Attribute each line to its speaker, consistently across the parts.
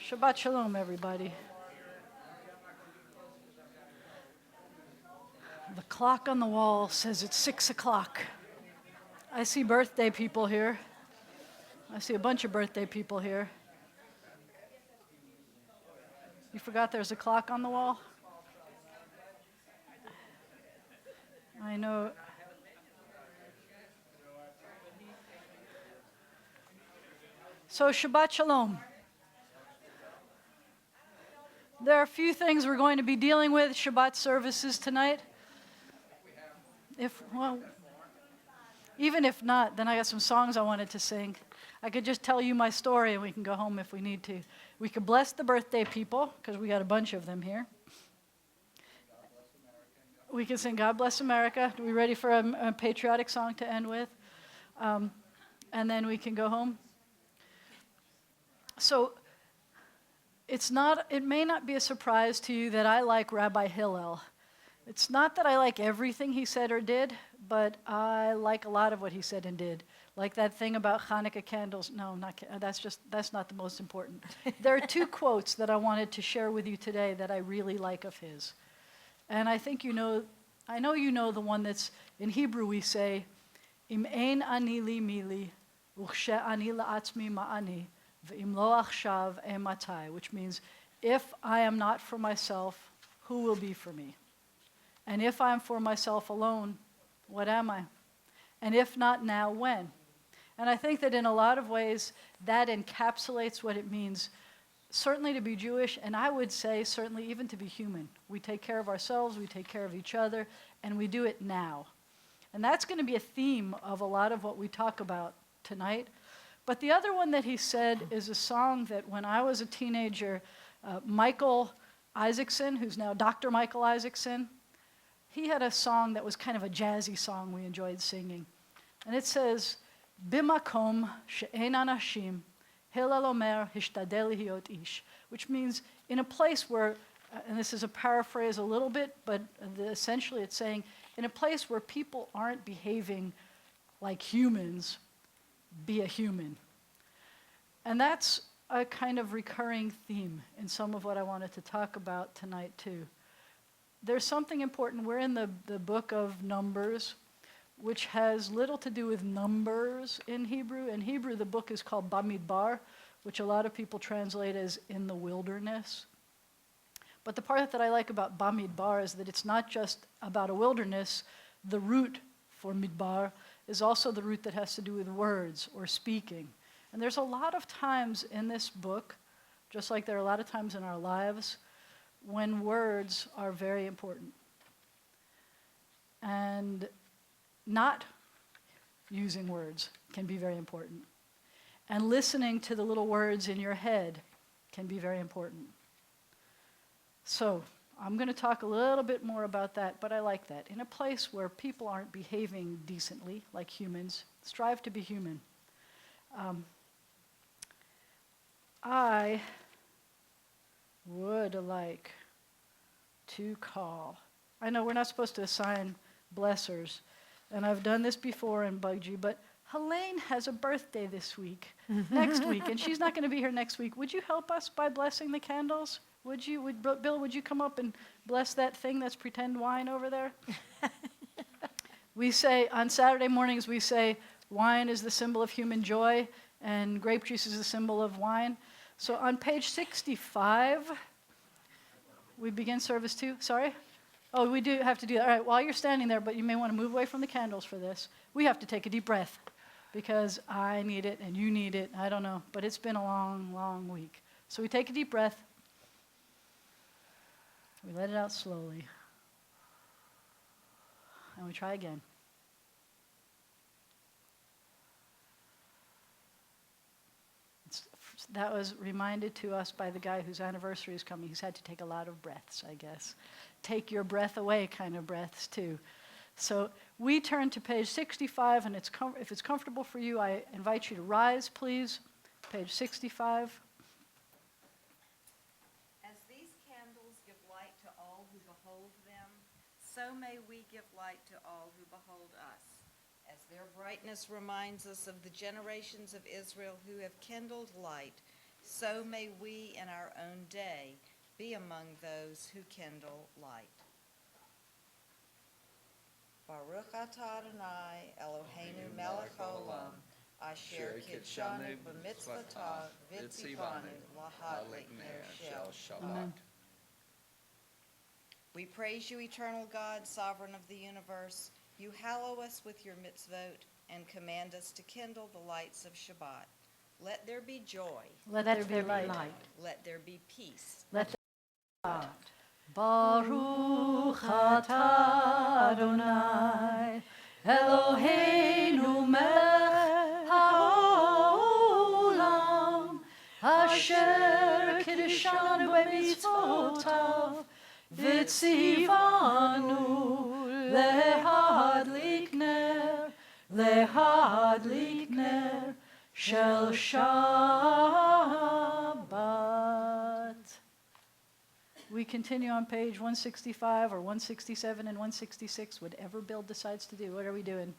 Speaker 1: Shabbat Shalom, everybody. The clock on the wall says it's 6 o'clock. I see birthday people here. I see a bunch of birthday people here. You forgot there's a clock on the wall? I know. So Shabbat Shalom. There are a few things we're going to be dealing with Shabbat services tonight. Even if not, then I got some songs I wanted to sing. I could just tell you my story and we can go home if we need to. We could bless the birthday people, because we got a bunch of them here. We can sing God Bless America. Are we ready for a patriotic song to end with? And then we can go home. So it may not be a surprise to you that I like Rabbi Hillel. It's not that I like everything he said or did, but I like a lot of what he said and did. Like that thing about Hanukkah candles. No, that's not the most important. There are two quotes that I wanted to share with you today that I really like of his. And I know you know the one that's, in Hebrew we say, Im ein ani li mili, uchshe ani la'atzmi ma'ani, v'im lo achshav ematai, which means, if I am not for myself, who will be for me? And if I am for myself alone, what am I? And if not now, when? And I think that in a lot of ways, that encapsulates what it means, certainly to be Jewish, and I would say certainly even to be human. We take care of ourselves, we take care of each other, and we do it now. And that's going to be a theme of a lot of what we talk about tonight. But the other one that he said is a song that when I was a teenager, Michael Isaacson, who's now Dr. Michael Isaacson, he had a song that was kind of a jazzy song we enjoyed singing. And it says, Bimakom she'en anashim, Hillel omer hishtadel lihiot ish, which means in a place where, and this is a paraphrase a little bit, but essentially it's saying, in a place where people aren't behaving like humans, be a human. And that's a kind of recurring theme in some of what I wanted to talk about tonight too. There's something important. We're in the book of Numbers, which has little to do with numbers in Hebrew. In Hebrew, the book is called Bamidbar, which a lot of people translate as in the wilderness. But the part that I like about Bamidbar is that it's not just about a wilderness. The root for Midbar is also the root that has to do with words or speaking. And there's a lot of times in this book, just like there are a lot of times in our lives, when words are very important. And not using words can be very important. And listening to the little words in your head can be very important. So I'm going to talk a little bit more about that, but I like that. In a place where people aren't behaving decently like humans, strive to be human. I would like to call. I know we're not supposed to assign blessers, and I've done this before and bugged you, but Helene has a birthday this week, next week, and she's not going to be here next week. Would you help us by blessing the candles? Bill, would you come up and bless that thing that's pretend wine over there? We say, on Saturday mornings, we say, wine is the symbol of human joy, and grape juice is the symbol of wine. So on page 65, we begin service 2. Sorry? Oh, we do have to do that. All right, while you're standing there, but you may want to move away from the candles for this, we have to take a deep breath because I need it and you need it. I don't know, but it's been a long, long week. So we take a deep breath. We let it out slowly. And we try again. That was reminded to us by the guy whose anniversary is coming. He's had to take a lot of breaths, I guess. Take your breath away kind of breaths, too. So we turn to page 65, and if it's comfortable for you, I invite you to rise, please. Page 65.
Speaker 2: As these candles give light to all who behold them, so may we give light to all who behold us. As their brightness reminds us of the generations of Israel who have kindled light, So may we in our own day be among those who kindle light. Baruch atah Adonai Eloheinu melech haolam, asher kidshanu b'mitzvotav v'tzivanu lahadlik ner shel Shabbat. We praise you, eternal God, sovereign of the universe. You hallow us with your mitzvot and command us to kindle the lights of Shabbat. Let there be joy.
Speaker 1: Let there be light.
Speaker 2: Let there be peace.
Speaker 1: Let there be light. Baruch atah Adonai Eloheinu melech haolam asher kiddushanu b'mitzvotav v'tzivanu lehadlik ner shel Shabbat. We continue on page 165 or 167 and 166, whatever Bill decides to do. What are we doing?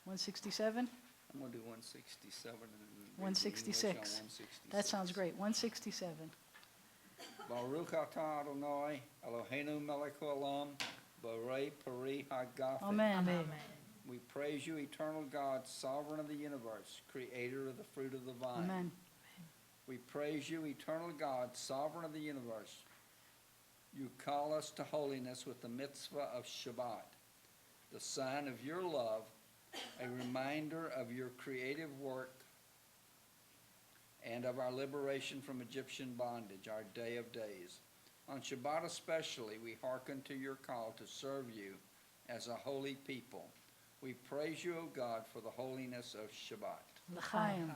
Speaker 1: 167?
Speaker 3: I'm going to do 167 and read the
Speaker 1: 166.
Speaker 3: English on 166.
Speaker 1: That sounds great. 167.
Speaker 3: Baruch atah Adonai Eloheinu melech haolam borei peri hagafen.
Speaker 1: Amen.
Speaker 3: We praise you, eternal God, sovereign of the universe, creator of the fruit of the vine.
Speaker 1: Amen.
Speaker 3: We praise you, eternal God, sovereign of the universe. You call us to holiness with the mitzvah of Shabbat, the sign of your love, a reminder of your creative work, and of our liberation from Egyptian bondage, our day of days. On Shabbat especially, we hearken to your call to serve you as a holy people. We praise you, O God, for the holiness of Shabbat.
Speaker 1: L'chaim.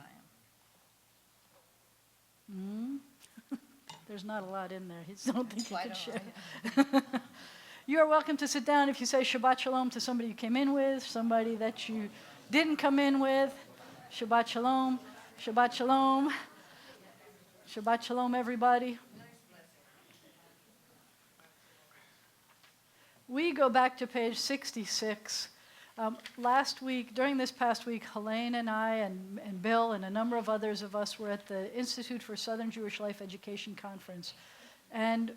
Speaker 1: There's not a lot in there. I don't think you could share. You are welcome to sit down if you say Shabbat Shalom to somebody you came in with, somebody that you didn't come in with. Shabbat Shalom. Shabbat Shalom. Shabbat Shalom, everybody. We go back to page 66. Last week, during this past week, Helene and I and Bill and a number of others of us were at the Institute for Southern Jewish Life Education Conference. And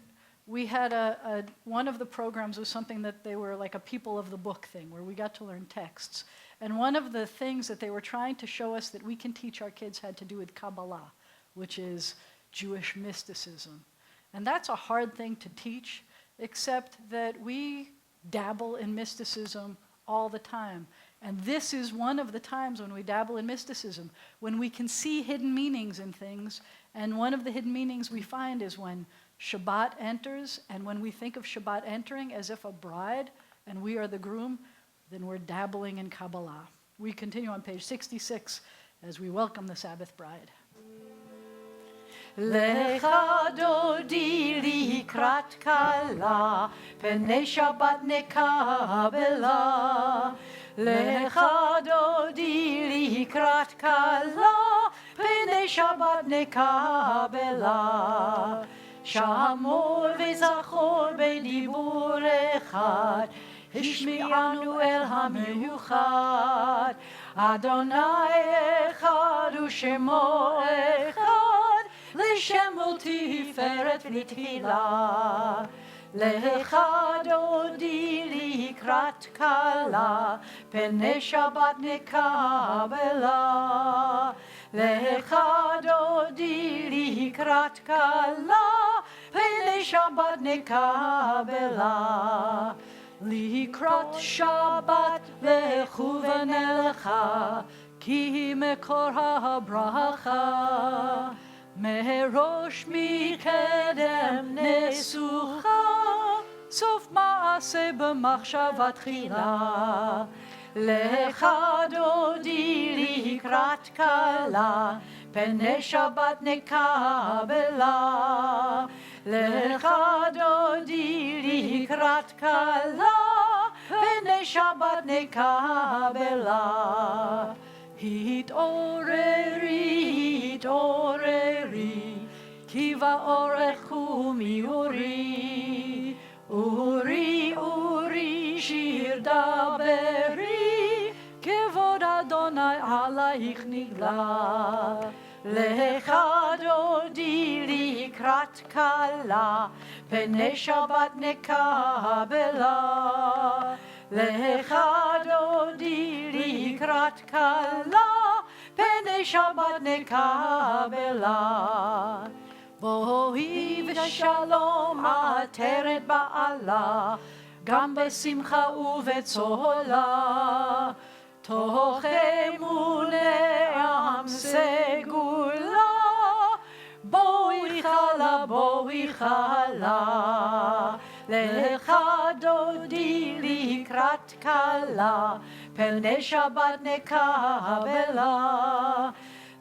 Speaker 1: we had one of the programs was something that they were like a people of the book thing, where we got to learn texts. And one of the things that they were trying to show us that we can teach our kids had to do with Kabbalah, which is Jewish mysticism. And that's a hard thing to teach, except that we dabble in mysticism all the time. And this is one of the times when we dabble in mysticism, when we can see hidden meanings in things. And one of the hidden meanings we find is when Shabbat enters, and when we think of Shabbat entering as if a bride and we are the groom, then we're dabbling in Kabbalah. We continue on page 66 as we welcome the Sabbath bride. Lecha dodi likrat kala, pnei Shabbat nekabela. Lecha dodi likrat kala, pnei Shabbat nekabela. Shamor v'zachor b'dibur echad, השמיענו אל המיוחד. אדוני אחד ושמו אחד, לשם ולתפארת ולתהילה. לך דודי לקראת כלה, פני שבת נקבלה. לך דודי לקראת כלה, פני שבת נקבלה. לקראת שבת לכו ונלכה, כי מקור הברכה. מראש מקדם נסוכה, סוף מעשה במחשבה תחילה. לך דודי לקראת כלה, פני שבת נקבלה. לך דודי לקראת כלה, פני שבת נקבלה. התעוררי, התעוררי, כי באורך קומי אורי. אורי, אורי, שיר דברי, כבוד אדוני עלייך נגלה. לך דודי לקראת כלה, פני שבת נקבלה. לך דודי לקראת כלה, פני שבת נקבלה. בואי ושלום עטרת בעלה, גם בשמחה ובצהלה. תוך אמוני עם סגולה, בואי חלה, בואי חלה. לך דודי לקראת כלה, פני שבת נקבלה.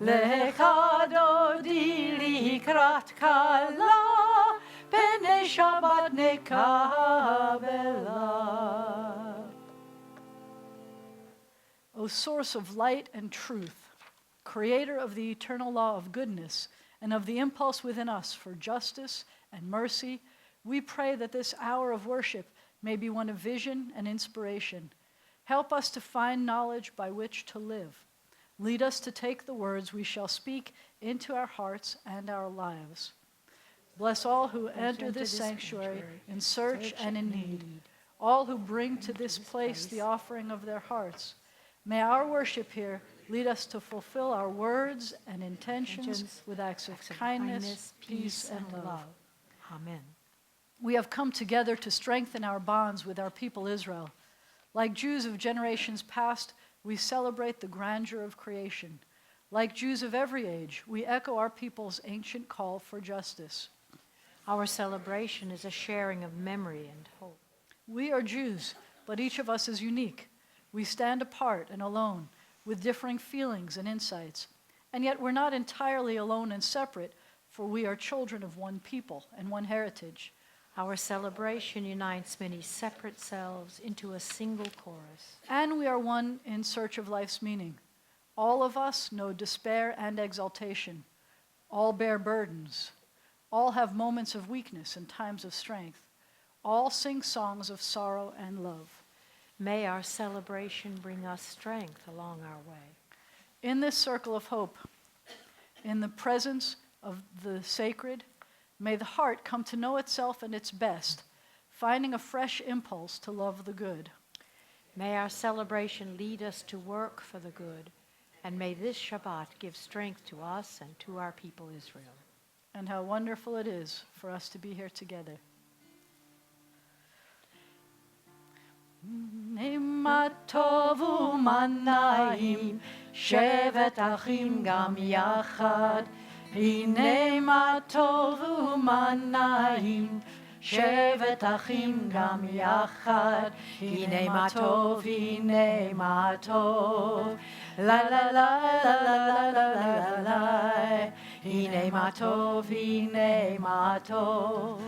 Speaker 1: לך דודי לקראת כלה, פני שבת נקבלה. O source of light and truth, creator of the eternal law of goodness and of the impulse within us for justice and mercy, we pray that this hour of worship may be one of vision and inspiration. Help us to find knowledge by which to live. Lead us to take the words we shall speak into our hearts and our lives. Bless all who enter this sanctuary in search and in need, all who bring to this place the offering of their hearts. May our worship here lead us to fulfill our words and intentions with acts of kindness, peace, and love.
Speaker 4: Amen.
Speaker 1: We have come together to strengthen our bonds with our people Israel. Like Jews of generations past, we celebrate the grandeur of creation. Like Jews of every age, we echo our people's ancient call for justice.
Speaker 4: Our celebration is a sharing of memory and hope.
Speaker 1: We are Jews, but each of us is unique. We stand apart and alone, with differing feelings and insights. And yet we're not entirely alone and separate, for we are children of one people and one heritage.
Speaker 4: Our celebration unites many separate selves into a single chorus.
Speaker 1: And we are one in search of life's meaning. All of us know despair and exaltation. All bear burdens. All have moments of weakness and times of strength. All sing songs of sorrow and love.
Speaker 4: May our celebration bring us strength along our way.
Speaker 1: In this circle of hope, in the presence of the sacred, may the heart come to know itself and its best, finding a fresh impulse to love the good.
Speaker 4: May our celebration lead us to work for the good, and may this Shabbat give strength to us and to our people Israel.
Speaker 1: And how wonderful it is for us to be here together. מה טוב ומה נעים, שבת אחים גם יחד. הנה מה טוב ומה נעים, שבת אחים גם יחד. הנה מה טוב, הנה מה טוב. לה לה לה לה לה לה לה לה. הנה מה טוב, הנה מה טוב.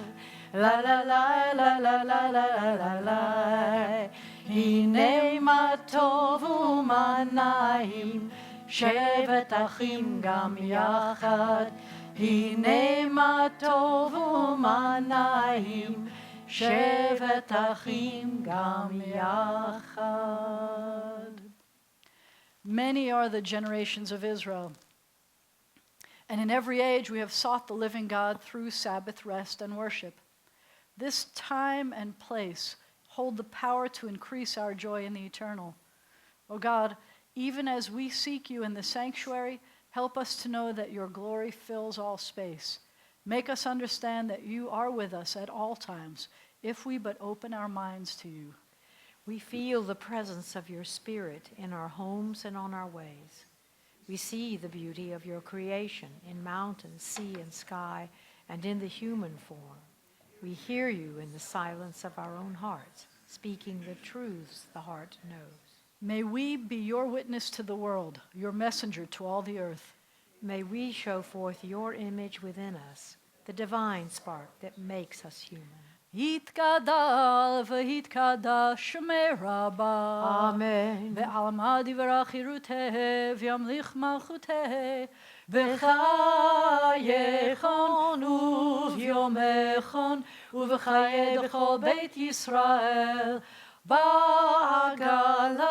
Speaker 1: La la la la la la la la la. הנה מה טוב ומה נעים, שבת אחים גם יחד. הנה מה טוב ומה נעים, שבת אחים גם יחד. Many are the generations of Israel, and in every age we have sought the living God through Sabbath rest and worship. This time and place hold the power to increase our joy in the eternal. O God, even as we seek you in the sanctuary, help us to know that your glory fills all space. Make us understand that you are with us at all times, if we but open our minds to you.
Speaker 4: We feel the presence of your Spirit in our homes and on our ways. We see the beauty of your creation in mountain, sea, and sky, and in the human form. We hear you in the silence of our own hearts, speaking the truths the heart knows.
Speaker 1: May we be your witness to the world, your messenger to all the earth.
Speaker 4: May we show forth your image within us, the divine spark that makes us human.
Speaker 1: יתגדל ויתקדש שמי רבה.
Speaker 4: אמן.
Speaker 1: בעלמא דברה חירותה וימליך מלכותה. בחייכון וביומכון ובחיי בכל בית ישראל. בעגלה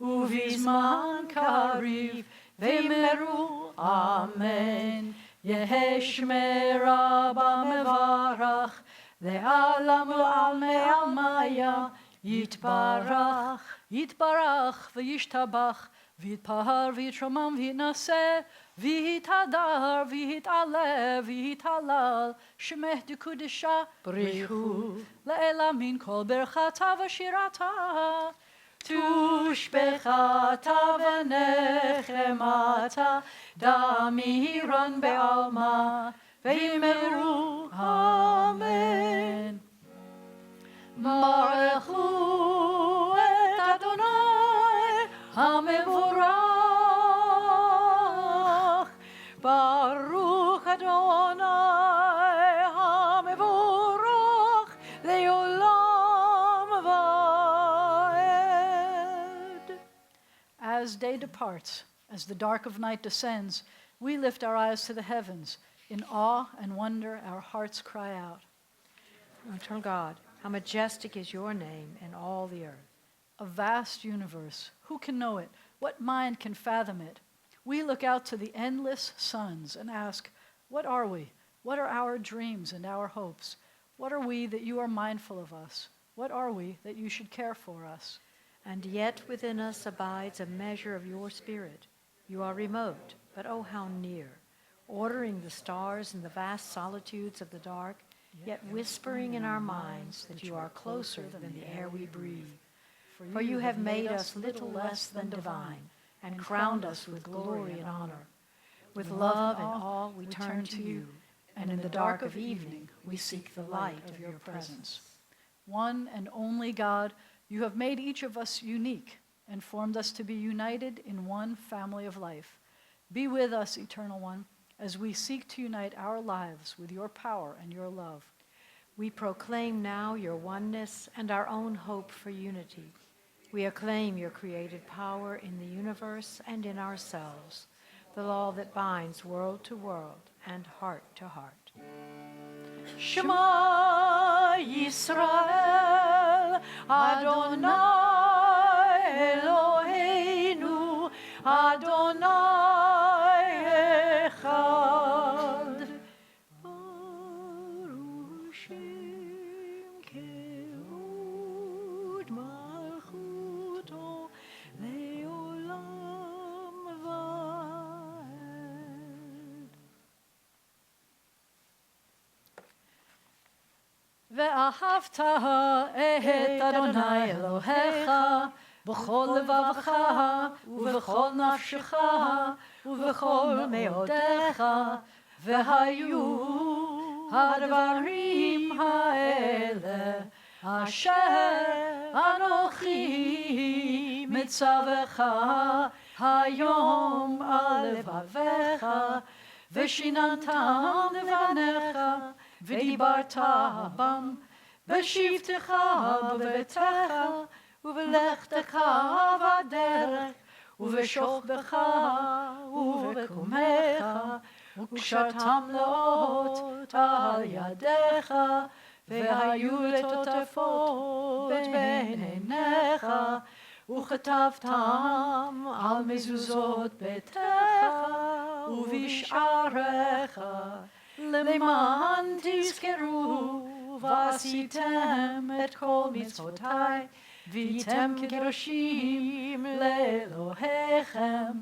Speaker 1: ובזמן קריב v'meru, amen. Yehi shmera b'mevarach, le'alam u'almei almaya, yitbarach, yitbarach, v'yishtabach, v'yitpahar, v'yitromam, v'yitnaseh, v'yitadar, v'yit'aleh, v'yithalal, shemeh dekudesha, brichu, le'elamin kol berchata v'shirata. Tushbechata v'nechemata, damiran be'alma, v'yimeru, amen. Baruchu et Adonai hamevorach, Baruch Adonai hamevorach, le'olam va'ed. As day departs, as the dark of night descends, we lift our eyes to the heavens. In awe and wonder, our hearts cry out.
Speaker 4: Eternal God, how majestic is your name in all the earth.
Speaker 1: A vast universe. Who can know it? What mind can fathom it? We look out to the endless suns and ask, what are we? What are our dreams and our hopes? What are we that you are mindful of us? What are we that you should care for us?
Speaker 4: And yet within us abides a measure of your spirit. You are remote, but oh how near, ordering the stars in the vast solitudes of the dark, yet whispering in our minds that you are closer than the air we breathe. For you have made us little less than divine, and crowned us with glory and honor. With love and awe we turn to you, and in the dark of evening we seek the light of your presence.
Speaker 1: One and only God, you have made each of us unique and formed us to be united in one family of life. Be with us, Eternal One, as we seek to unite our lives with your power and your love.
Speaker 4: We proclaim now your oneness and our own hope for unity. We acclaim your created power in the universe and in ourselves, the law that binds world to world and heart to heart.
Speaker 1: Shema Yisrael, Adonai Eloheinu, Adonai Echad. Baruch Shem Kehod Malchuto Leolam Vaed. ואהבת את אדוני אלוהיך בכל לבבך ובכל נפשך ובכל מאודיך, והיו הדברים האלה אשר אנוכי מצווך היום על לבביך, ושיננתם לבניך ודיברת בם בשבתך בביתך ובלכתך בדרך ובשוכבך ובקומך, וקשרתם לאות על ידיך, והיו לטוטפות בין עיניך, וכתבתם על מזוזות ביתך ובשעריך, למען תזכרו ועשיתם את כל מצוותיי, והייתם קדושים לאלוהיכם.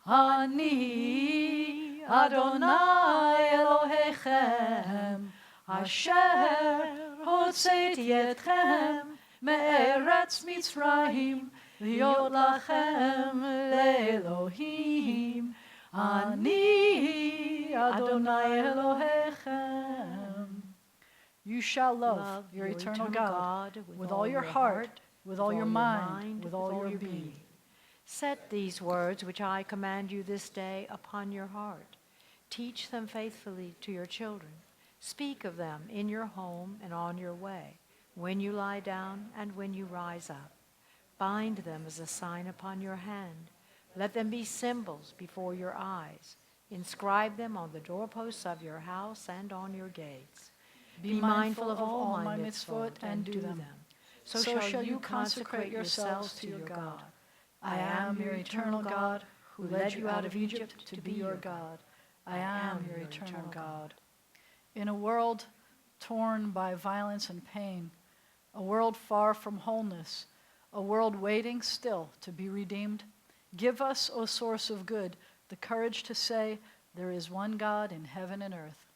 Speaker 1: אני אדוני אלוהיכם, אשר הוצאתי אתכם מארץ מצרים, להיות לכם לאלוהים. אני אדוני אלוהיכם. You shall love your eternal God with all your heart, with all your mind, with all your being.
Speaker 4: Set these words which I command you this day upon your heart. Teach them faithfully to your children. Speak of them in your home and on your way, when you lie down and when you rise up. Bind them as a sign upon your hand. Let them be symbols before your eyes. Inscribe them on the doorposts of your house and on your gates. Be mindful of all my mitzvot and do them. So shall you consecrate yourselves to your God.
Speaker 1: I am your eternal God, who led you out of Egypt to be your God. I am your eternal God. In a world torn by violence and pain, a world far from wholeness, a world waiting still to be redeemed, give us, O source of good, the courage to say, there is one God in heaven and earth.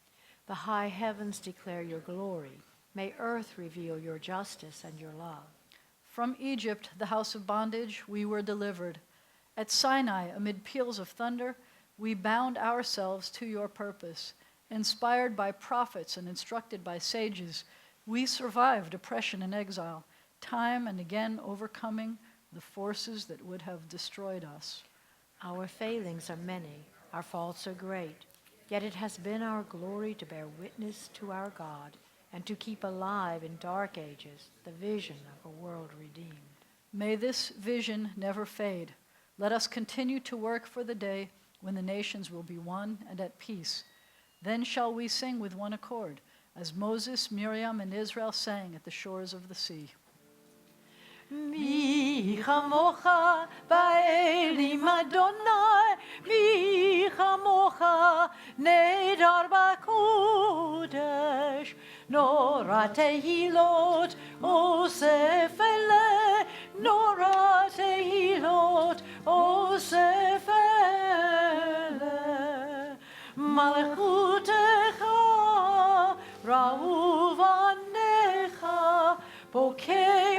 Speaker 4: The high heavens declare your glory. May earth reveal your justice and your love.
Speaker 1: From Egypt, the house of bondage, we were delivered. At Sinai, amid peals of thunder, we bound ourselves to your purpose. Inspired by prophets and instructed by sages, we survived oppression and exile, time and again overcoming the forces that would have destroyed us.
Speaker 4: Our failings are many, our faults are great, yet it has been our glory to bear witness to our God and to keep alive in dark ages the vision of a world redeemed.
Speaker 1: May this vision never fade. Let us continue to work for the day when the nations will be one and at peace. Then shall we sing with one accord, as Moses, Miriam, and Israel sang at the shores of the sea.
Speaker 4: Mi chamocha ba'elim Adonai, mi chamocha nedar b'kodesh, nora tehilot osef ele, nora tehilot osef ele, malchutecha ra'u v'anecha, bokei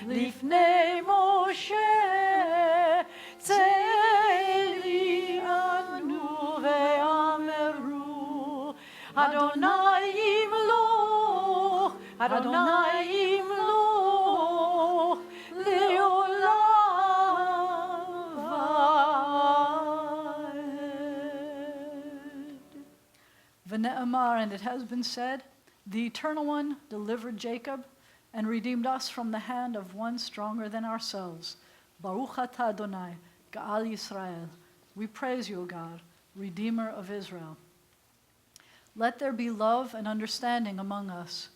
Speaker 4: לפני משה צאלי ענו ואמרו אדוני ימלוך אדוני ימלוך לעולם ועד.
Speaker 1: V'ne'amar, and it has been said, the Eternal One delivered Jacob and redeemed us from the hand of one stronger than ourselves. Baruch atah Adonai, Ga'al Yisrael. We praise you, O God, Redeemer of Israel. Let there be love and understanding among us.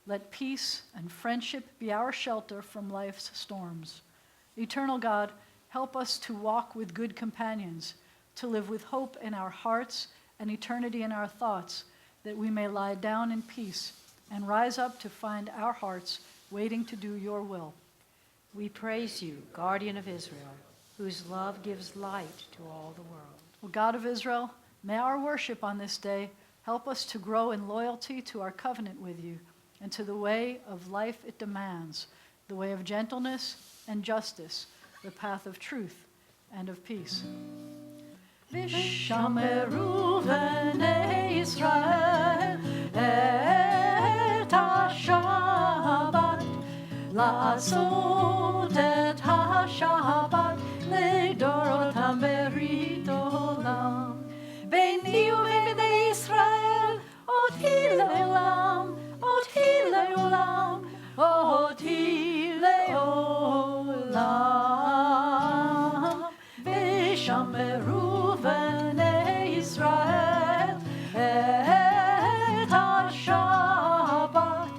Speaker 1: Let peace and friendship be our shelter from life's storms. Eternal God, help us to walk with good companions, to live with hope in our hearts and eternity in our thoughts, that we may lie down in peace and rise up to find our hearts waiting to do your will.
Speaker 4: We praise you, guardian of Israel, whose love gives light to all the world.
Speaker 1: O God of Israel, may our worship on this day help us to grow in loyalty to our covenant with you and to the way of life it demands, the way of gentleness and justice, the path of truth and of peace. Vishameru b'nei Yisrael et ha-Shabbat, לעשות את השבת לדורותם ברית עולם. ביני ובין בני ישראל אותי לעולם, אותי לעולם, אותי לעולם. ושמרו בני ישראל את השבת,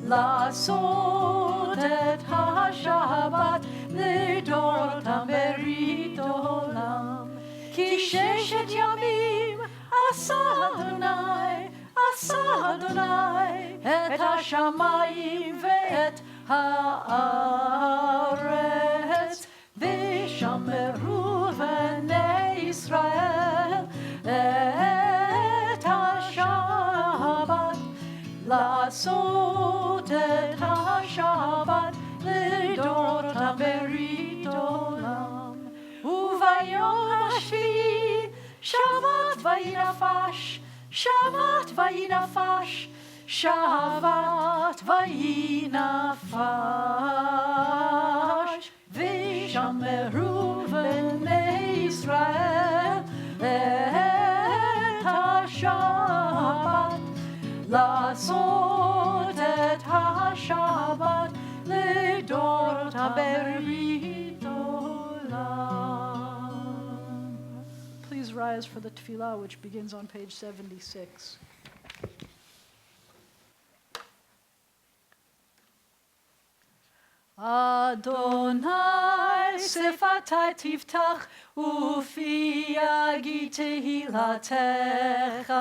Speaker 1: לעשות את השבת לדורותם ברית עולם. כי ששת ימים עשה אדוני את השמיים ואת הארץ. ושמרו בני ישראל את השבת, לעשות את השבת לדורותם ברית עולם. וביום השביעי שבת וינפש, שבת וינפש, שבת וינפש. ושמרו בני ישראל את השבת, לעשות את השבת לדורותם ברית עולם. Please rise for the tefillah, which begins on page 76. Adonai שפתי תפתח ופי יגיד תהילתך.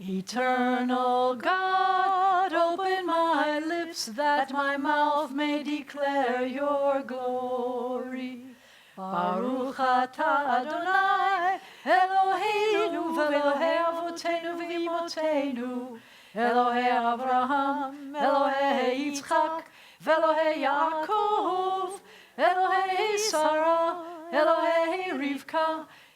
Speaker 1: Eternal God, open my lips that my mouth may declare your glory. Baruch atah Adonai, Eloheinu ve'Elohei avotenu ve'imotenu, Elohei Avraham, Elohei Yitzchak, ve'Elohei Yaakov, Elohei Sarah, Elohei Rivka,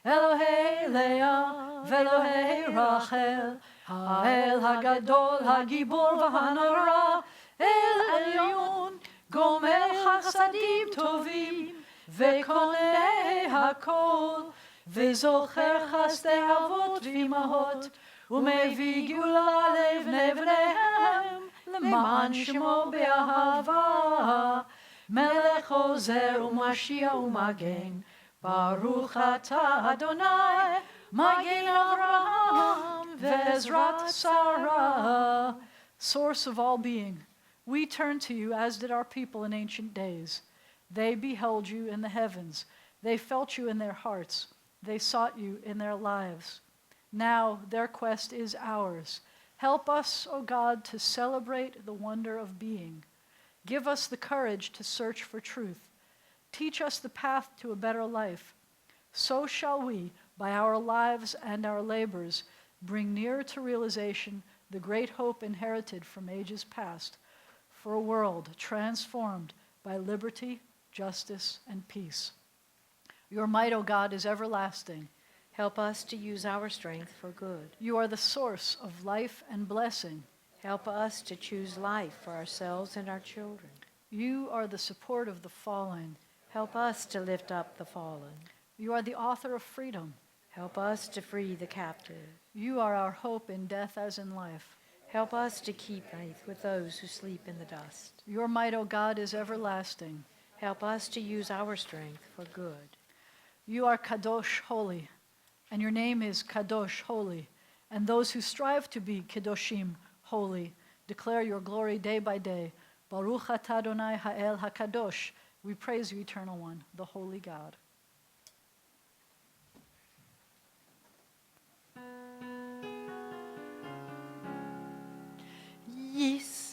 Speaker 1: Elohei Leah, ve'Elohei Rachel, Ha'el hagadol, hagibor v'hanara, El Elyon, gomer chasadim tovim, וקונה הכל, וזוכר חסדי אבות ואימהות, ומביא גאולה לבני בניהם, למען שמו באהבה. מלך עוזר ומשיע ומגן, ברוך אתה אדוני, מגן אברהם ועזרת שרה. Source of all being, we turn to you as did our people in ancient days. They beheld you in the heavens. They felt you in their hearts. They sought you in their lives. Now their quest is ours. Help us, O God, to celebrate the wonder of being. Give us the courage to search for truth. Teach us the path to a better life. So shall we, by our lives and our labors, bring nearer to realization the great hope inherited from ages past for a world transformed by liberty, justice, and peace. Your might, O God, is everlasting.
Speaker 4: Help us to use our strength for good.
Speaker 1: You are the source of life and blessing.
Speaker 4: Help us to choose life for ourselves and our children.
Speaker 1: You are the support of the fallen.
Speaker 4: Help us to lift up the fallen.
Speaker 1: You are the author of freedom.
Speaker 4: Help us to free the captive.
Speaker 1: You are our hope in death as in life.
Speaker 4: Help us to keep faith with those who sleep in the dust.
Speaker 1: Your might, O God, is everlasting.
Speaker 4: Help us to use our strength for good.
Speaker 1: You are Kadosh, holy, and your name is Kadosh, holy. And those who strive to be Kedoshim, holy, declare your glory day by day. Baruch atah Adonai ha'el hakadosh. We praise you, Eternal One, the Holy God.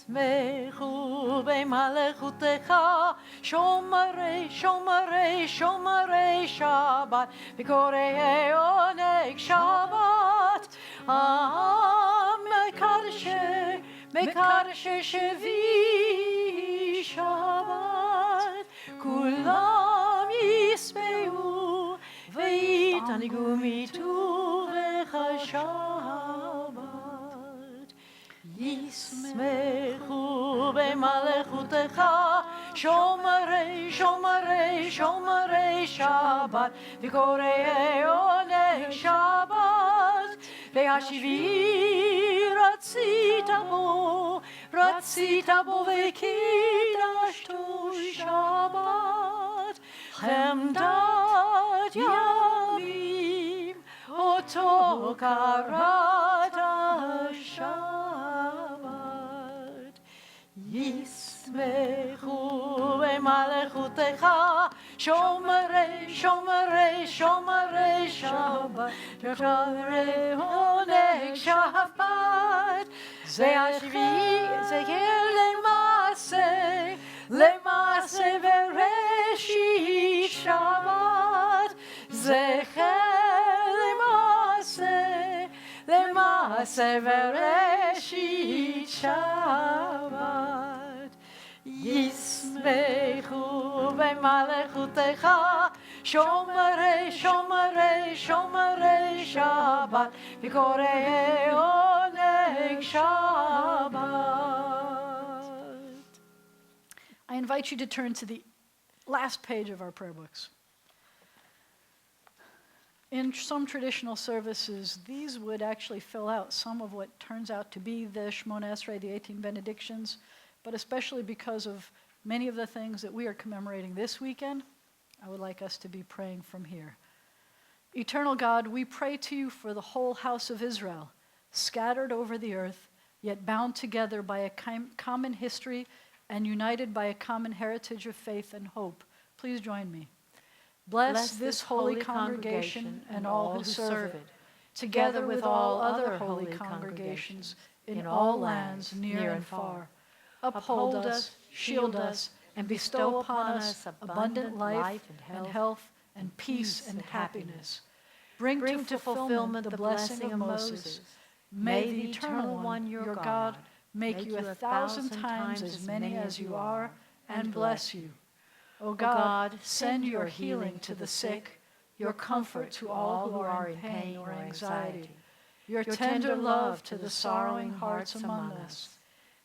Speaker 4: ישמחו במלכותך שומרי שומרי שומרי שבת וקוראי עונג שבת מקדשי שבי שבת כולם ישמעו ויתענגו מטובך שבת ישמחו במלכותך שומרי שומרי שומרי שבת וקוראי עונג שבת והשביעי רצית בו וקידשתו שבת חמדת ימים אותו קראת שבת ישמחו במלכותך שומרי שומרי שומרי שבת וקוראי עונג שבת זה השביעי זה למעשה בראשית שבת זכר למעשה בראשית שבת ישמחו במלכותך שומרי שומרי שומרי שבת וקוראי עונג שבת.
Speaker 1: I invite you to turn to the last page of our prayer books. In some traditional services, these would actually fill out some of what turns out to be the Shmona Esrei, the 18 benedictions, but especially because of many of the things that we are commemorating this weekend, I would like us to be praying from here. Eternal God, we pray to you for the whole house of Israel, scattered over the earth, yet bound together by a common history and united by a common heritage of faith and hope. Please join me. Bless this holy congregation and all who serve it, together with all other holy congregations in all lands, near and far. Uphold us, shield us, and bestow upon us abundant life and health and peace and happiness. Bring to fulfillment the blessing of Moses. May the Eternal One, your God, make you 1,000 times as many as you are, and bless you. O God, send your healing to the sick, your comfort to all who are in pain or anxiety, your tender love to the sorrowing hearts among us.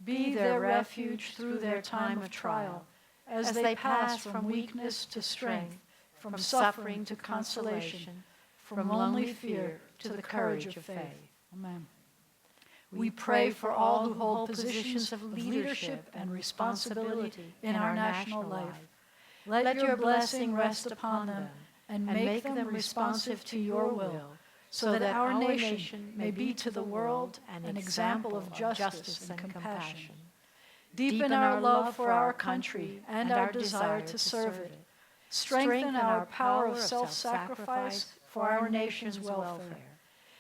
Speaker 1: Be their refuge through their time of trial, as they pass from weakness to strength, from suffering to consolation, from lonely fear to the courage of faith. Amen. We pray for all who hold positions of leadership and responsibility in our national life. Let your blessing rest upon them and make them responsive to your will, so that our nation may be to the world an example of justice and compassion. Deepen our love for our country and our desire to serve it. Strengthen our power of self-sacrifice for our nation's welfare.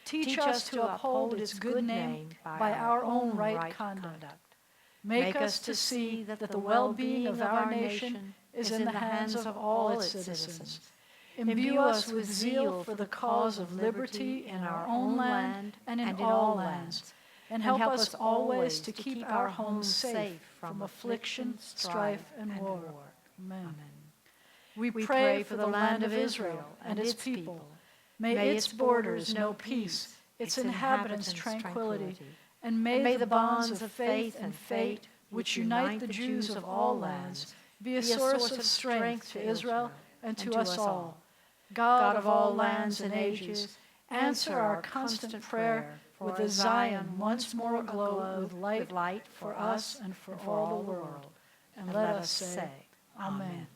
Speaker 1: Teach us to uphold its good name by our own right conduct. Make us to see that the well-being of our nation is in the hands of all its citizens. Imbue us with zeal for the cause of liberty in our own land and in all lands, and help us always to keep our homes safe from affliction, strife, and war. Amen. We pray for the land of Israel and its people. May its borders know peace, its inhabitants tranquility, and may the bonds of faith and fate which unite the Jews of all lands be a source of strength to Israel and to us all. God of all lands and ages, answer our constant prayer with the Zion once more aglow with light for us and for all the world. And let us say, Amen.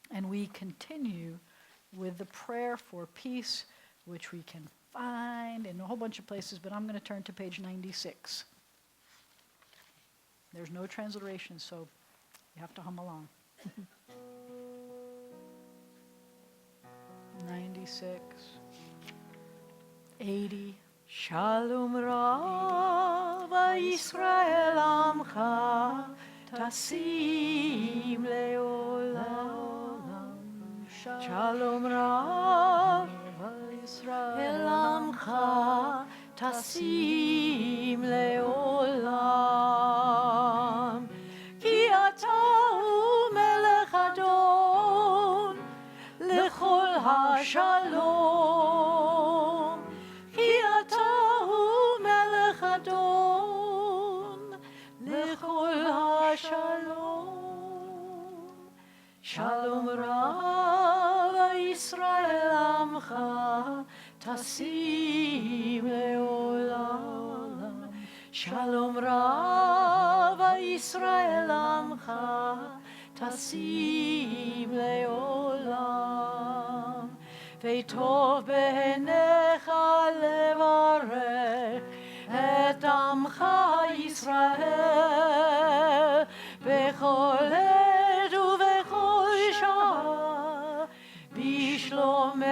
Speaker 1: And we continue with the prayer for peace, which we can find in a whole bunch of places, but I'm going to turn to page 96. There's no transliteration, so you have to hum along. 96, 80.
Speaker 4: Shalom Rav Yisrael Amcha Tasim Leolam. Shalom Rav Yisrael Amcha Tasim Leolam. Ki ata Melech Adon Lechol HaShalom. Ki ata Melech Adon Lechol HaShalom. Shalom Rav Yisrael Amcha Tasim Leolam. Shalom Rav Yisrael Amcha Tasim Leolam. Ve'tov be'enecha levarech et amcha Yisrael bechol עת ובכל שעה בשלומך.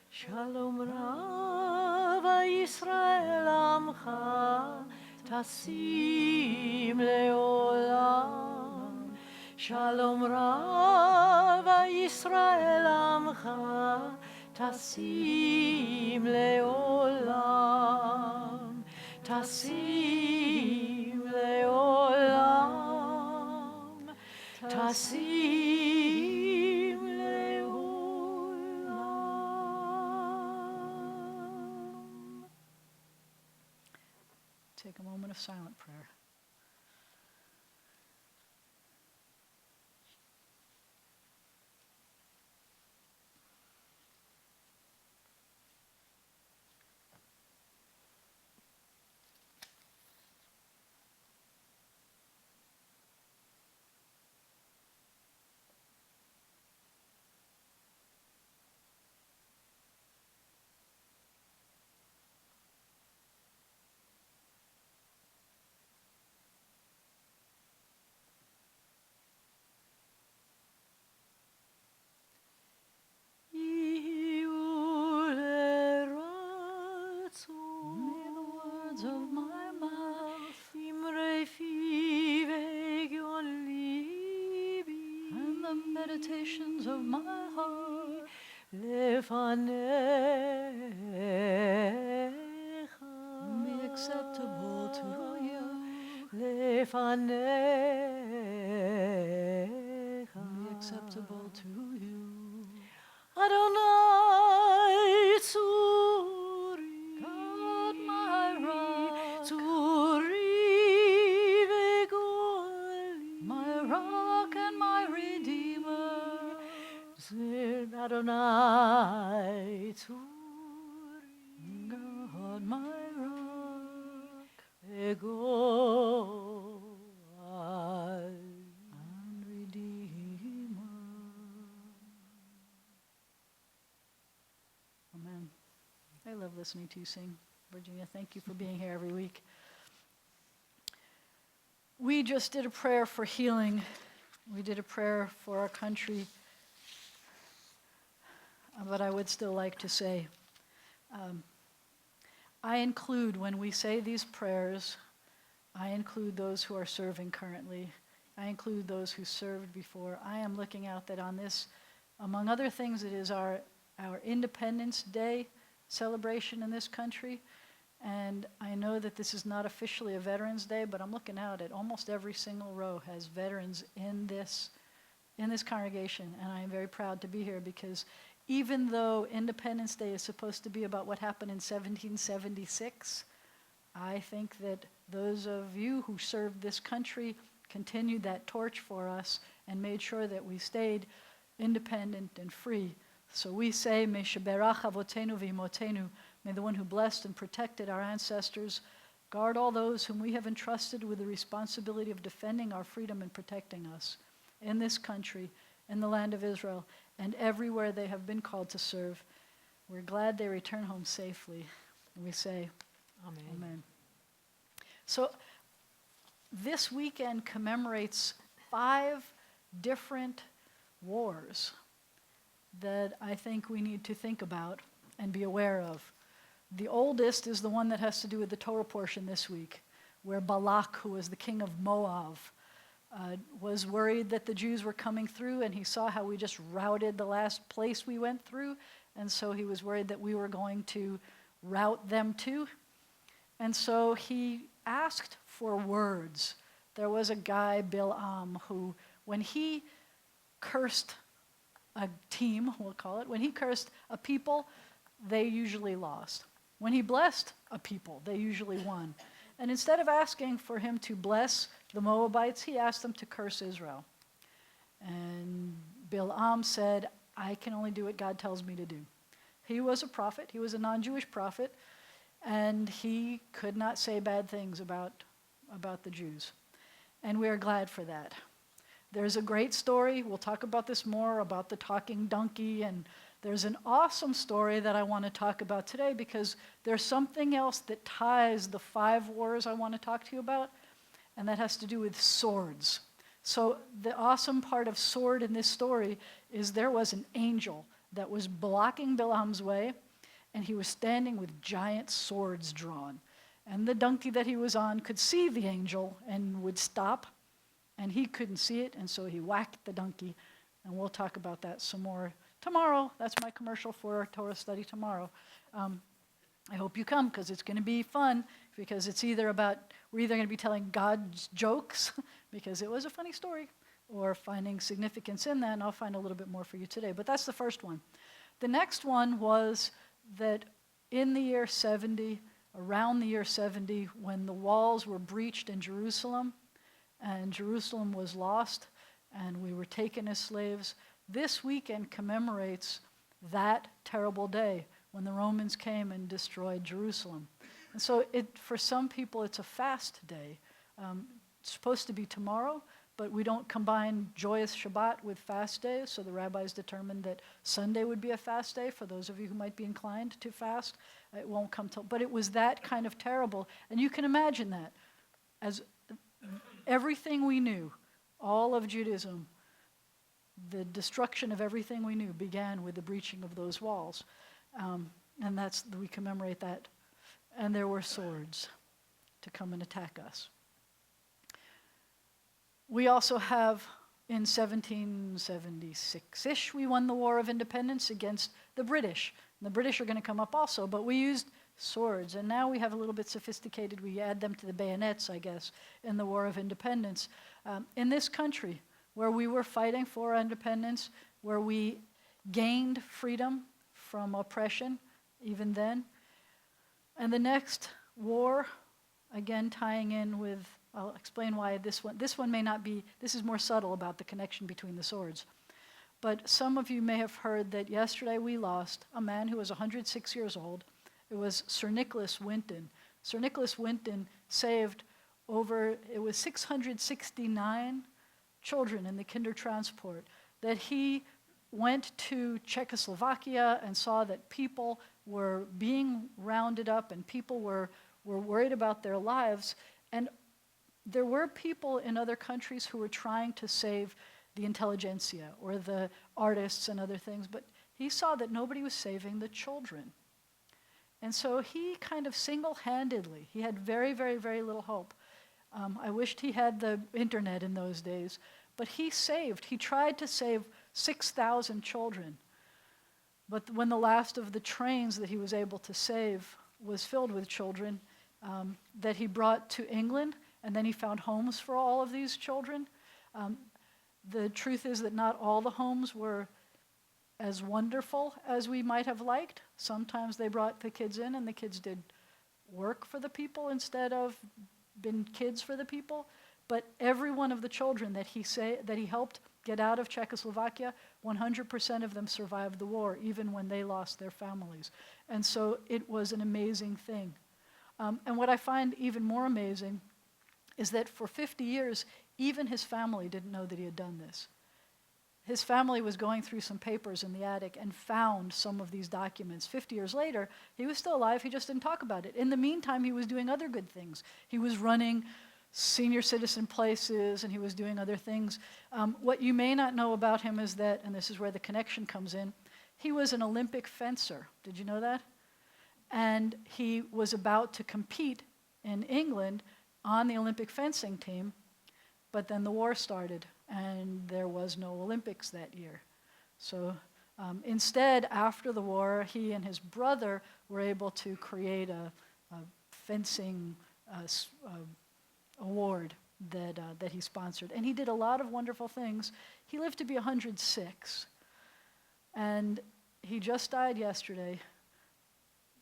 Speaker 4: שלום רב ישראל עמך תשים לעולם. שלום רב ישראל עמך תשים לעולם. תשים לעולם. תשים לעולם.
Speaker 1: Take a moment of silent prayer. meditations of my heart
Speaker 4: lefanecha
Speaker 1: be acceptable to you.
Speaker 4: lefanecha
Speaker 1: Be acceptable to you.
Speaker 4: Adonai tzuri
Speaker 1: God, my rock,
Speaker 4: tzuri vegoli
Speaker 1: my rock and my redeemer.
Speaker 4: Zir Adonai tzuri
Speaker 1: God, my rock
Speaker 4: vegoli
Speaker 1: and redeemer. Amen. I love listening to you sing, Virginia. Thank you for being here every week. We just did a prayer for healing. We did a prayer for our country. But I would still like to say, I include, when we say these prayers, I include those who are serving currently. I include those who served before. I am looking out that on this, among other things, it is our Independence Day celebration in this country. And I know that this is not officially a Veterans Day, but I'm looking out at almost every single row has veterans in this congregation. And I am very proud to be here because even though Independence Day is supposed to be about what happened in 1776, I think that those of you who served this country continued that torch for us and made sure that we stayed independent and free. So we say, May sheberach avotenu v'imotenu, may the one who blessed and protected our ancestors guard all those whom we have entrusted with the responsibility of defending our freedom and protecting us in this country, in the land of Israel, and everywhere they have been called to serve. We're glad they return home safely. And we say,
Speaker 4: Amen.
Speaker 1: Amen. So this weekend commemorates 5 different wars that I think we need to think about and be aware of. The oldest is the one that has to do with the Torah portion this week, where Balak, who was the king of Moab, was worried that the Jews were coming through, and he saw how we just routed the last place we went through, and so he was worried that we were going to rout them too. And so he asked for words. There was a guy, Bil'am, who, when he cursed a team, we'll call it, when he cursed a people, they usually lost. When he blessed a people, they usually won. And instead of asking for him to bless the Moabites, he asked them to curse Israel. And Bil'am said, I can only do what God tells me to do. He was a prophet. He was a non-Jewish prophet. And he could not say bad things about the Jews. And we are glad for that. There's a great story. We'll talk about this more, about the talking donkey. And there's an awesome story that I want to talk about today because there's something else that ties the 5 wars I want to talk to you about, and that has to do with swords. So the awesome part of sword in this story is there was an angel that was blocking Bilam's way, and he was standing with giant swords drawn. And the donkey that he was on could see the angel and would stop, and he couldn't see it, and so he whacked the donkey. And we'll talk about that some more tomorrow. That's my commercial for our Torah study tomorrow. I hope you come because it's going to be fun because it's we're either going to be telling God's jokes because it was a funny story or finding significance in that, and I'll find a little bit more for you today. But that's the first one. The next one was that in the year 70, around the year 70, when the walls were breached in Jerusalem and Jerusalem was lost and we were taken as slaves, this weekend commemorates that terrible day when the Romans came and destroyed Jerusalem. And so for some people, it's a fast day. It's supposed to be tomorrow, but we don't combine joyous Shabbat with fast days, so the rabbis determined that Sunday would be a fast day for those of you who might be inclined to fast. It won't come till, but it was that kind of terrible. And you can imagine that. As everything we knew, all of Judaism, the destruction of everything we knew began with the breaching of those walls. And we commemorate that. And there were swords to come and attack us. We also have in 1776-ish, we won the War of Independence against the British. And the British are going to come up also, but we used swords, and now we have a little bit sophisticated, we add them to the bayonets, I guess, in the War of Independence. In this country, where we were fighting for independence, where we gained freedom from oppression, even then. And the next war, again tying in with, I'll explain why this one may not be, this is more subtle about the connection between the swords. But some of you may have heard that yesterday we lost a man who was 106 years old. It was Sir Nicholas Winton. Sir Nicholas Winton saved it was 669 children in the Kindertransport, that he went to Czechoslovakia and saw that people were being rounded up and people were worried about their lives. And there were people in other countries who were trying to save the intelligentsia or the artists and other things, but he saw that nobody was saving the children. And so he kind of single-handedly, he had very, very, very little hope. I wished he had the internet in those days, but he tried to save 6,000 children. But when the last of the trains that he was able to save was filled with children that he brought to England, and then he found homes for all of these children. The truth is that not all the homes were as wonderful as we might have liked. Sometimes they brought the kids in and the kids did work for the people instead of been kids for the people. But every one of the children that he helped get out of Czechoslovakia, 100% of them survived the war, even when they lost their families. And so it was an amazing thing. And what I find even more amazing is that for 50 years, even his family didn't know that he had done this. His family was going through some papers in the attic and found some of these documents. 50 years later, he was still alive, he just didn't talk about it. In the meantime, he was doing other good things. He was running senior citizen places and he was doing other things. What you may not know about him is that, and this is where the connection comes in, he was an Olympic fencer. Did you know that? And he was about to compete in England on the Olympic fencing team, but then the war started and there was no Olympics that year. So instead, after the war, he and his brother were able to create a fencing award that he sponsored. And he did a lot of wonderful things. He lived to be 106. And he just died yesterday.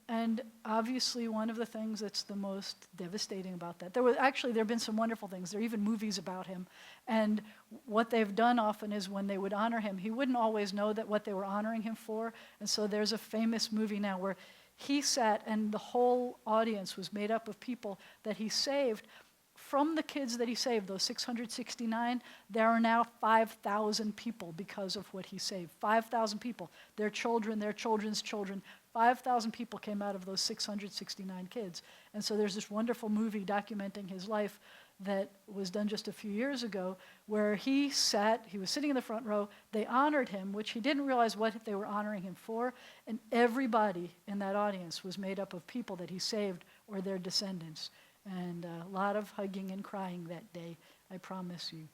Speaker 1: And obviously one of the things that's the most devastating about that, there have been some wonderful things. There are even movies about him. And what they've done often is when they would honor him, he wouldn't always know that what they were honoring him for. And so there's a famous movie now where he sat and the whole audience was made up of people that he saved. From the kids that he saved, those 669, there are now 5,000 people because of what he saved. 5,000 people. Their children, their children's children. 5,000 people came out of those 669 kids. And so there's this wonderful movie documenting his life that was done just a few years ago where he was sitting in the front row, they honored him, which he didn't realize what they were honoring him for, and everybody in that audience was made up of people that he saved or their descendants. And a lot of hugging and crying that day, I promise you.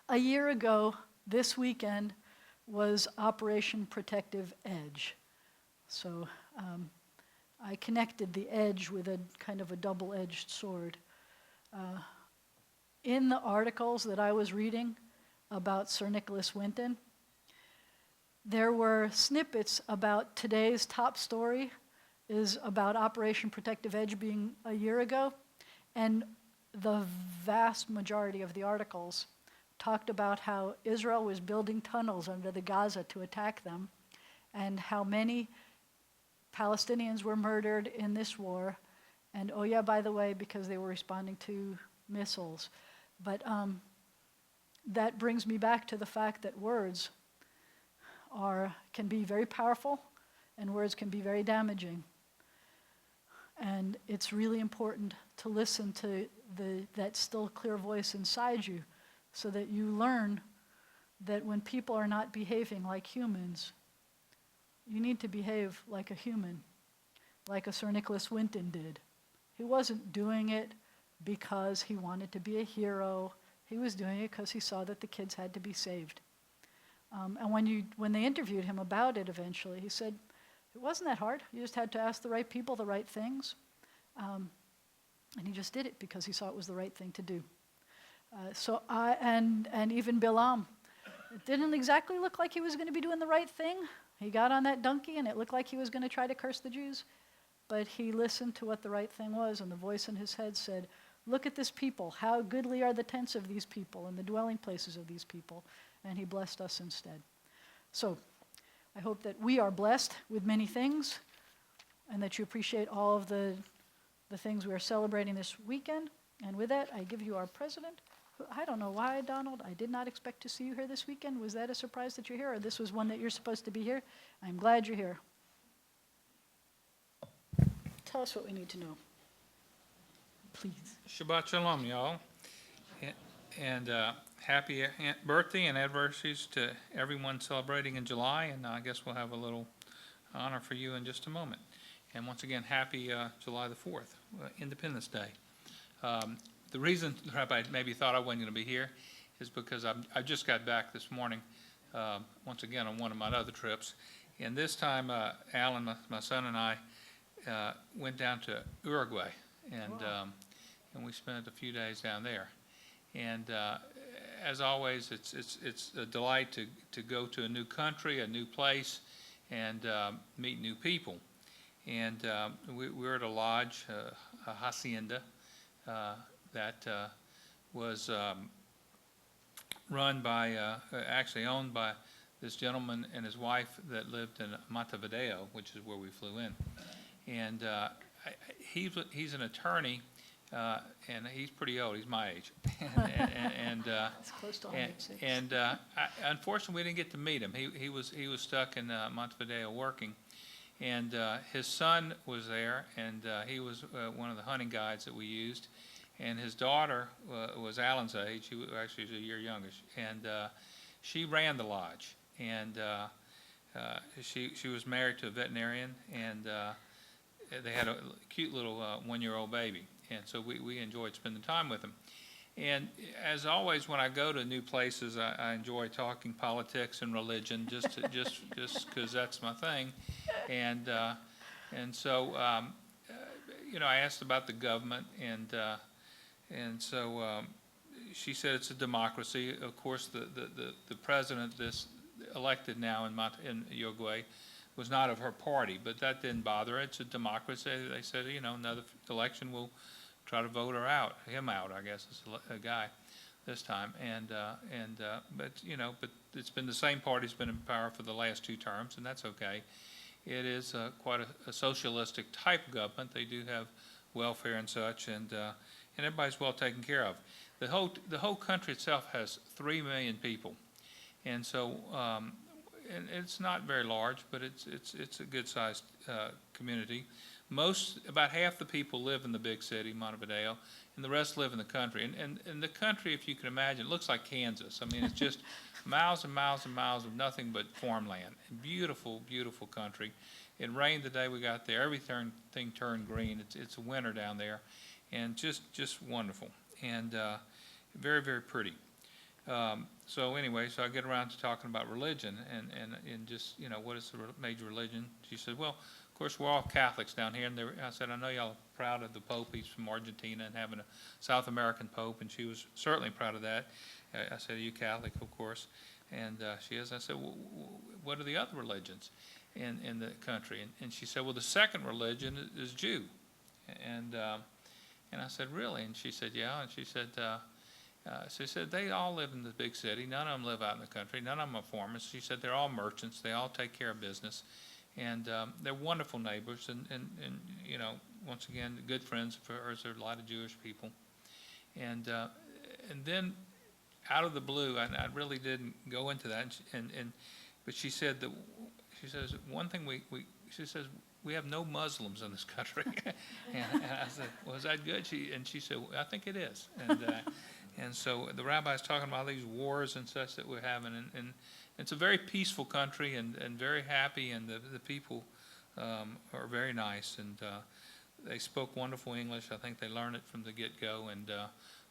Speaker 1: A year ago, this weekend, was Operation Protective Edge. So I connected the edge with a kind of a double-edged sword. In the articles that I was reading about Sir Nicholas Winton, there were snippets about today's top story is about Operation Protective Edge being a year ago, and the vast majority of the articles talked about how Israel was building tunnels under the Gaza to attack them, and how many Palestinians were murdered in this war, and oh yeah, by the way, because they were responding to missiles. But that brings me back to the fact that words can be very powerful, and words can be very damaging. And it's really important to listen to that still clear voice inside you so that you learn that when people are not behaving like humans, you need to behave like a human, like a Sir Nicholas Winton did. He wasn't doing it because he wanted to be a hero. He was doing it because he saw that the kids had to be saved. And when they interviewed him about it eventually, he said, it wasn't that hard. You just had to ask the right people the right things. And he just did it because he saw it was the right thing to do. And even Bilam, it didn't exactly look like he was going to be doing the right thing. He got on that donkey and it looked like he was going to try to curse the Jews. But he listened to what the right thing was, and the voice in his head said, look at this people. How goodly are the tents of these people and the dwelling places of these people. And he blessed us instead. So I hope that we are blessed with many things and that you appreciate all of the things we are celebrating this weekend. And with that, I give you our president. I don't know why, Donald. I did not expect to see you here this weekend. Was that a surprise that you're here, or this was one that you're supposed to be here? I'm glad you're here. Tell us what we need to know, please.
Speaker 5: Shabbat Shalom, y'all. And happy birthday and anniversaries to everyone celebrating in July. And I guess we'll have a little honor for you in just a moment. And once again, happy July the 4th, Independence Day. The reason Rabbi maybe thought I wasn't going to be here is because I just got back this morning, once again on one of my other trips. And this time, Alan, my son, and I went down to Uruguay, and we spent a few days down there. And as always, it's a delight to go to a new country, a new place, and meet new people. And we were at a lodge, a hacienda, that was run by, actually owned by this gentleman and his wife that lived in Montevideo, which is where we flew in. And he's an attorney, and he's pretty old. He's my age.
Speaker 1: It's close to 106.
Speaker 5: Unfortunately, we didn't get to meet him. He was stuck in Montevideo working. And his son was there, and he was one of the hunting guides that we used. And his daughter was Alan's age. She was actually a year younger. And she ran the lodge. And she was married to a veterinarian, and they had a cute little one-year-old baby. And so we enjoyed spending time with them. And as always, when I go to new places, I enjoy talking politics and religion, just because that's my thing. And so I asked about the government, and so she said it's a democracy. Of course, the president, this elected now in Uruguay, was not of her party, but that didn't bother her. It's a democracy. They said, another election will try to vote him out, I guess, is a guy this time. But it's been the same party's been in power for the last 2 terms, and that's okay. It is quite a socialistic type government. They do have welfare and such, and everybody's well taken care of. The whole country itself has 3 million people, and so and it's not very large, but it's a good-sized community. About half the people live in the big city, Montevideo, and the rest live in the country. And the country, if you can imagine, it looks like Kansas. I mean, it's just miles and miles and miles of nothing but farmland. Beautiful, beautiful country. It rained the day we got there. Everything turned green. It's a winter down there, and just wonderful, and very, very pretty. So anyway, so I get around to talking about religion and just, what is the major religion? She said, well, of course, we're all Catholics down here. And I said, I know y'all are proud of the Pope. He's from Argentina and having a South American Pope, and she was certainly proud of that. I said, are you Catholic? Of course. And she is. I said, well, what are the other religions in the country? And she said, well, the second religion is Jew. And I said, really? And she said, yeah. And she said, they all live in the big city. None of them live out in the country. None of them are farmers. She said, they're all merchants. They all take care of business. And they're wonderful neighbors. And once again, good friends of hers. There are a lot of Jewish people. And then out of the blue, I really didn't go into that. But she said says, one thing she says, we have no Muslims in this country. and I said, well, is that good? She said, well, I think it is. And so the rabbi's talking about these wars and such that we're having, and it's a very peaceful country and very happy, and the people are very nice, and they spoke wonderful English. I think they learned it from the get-go, and of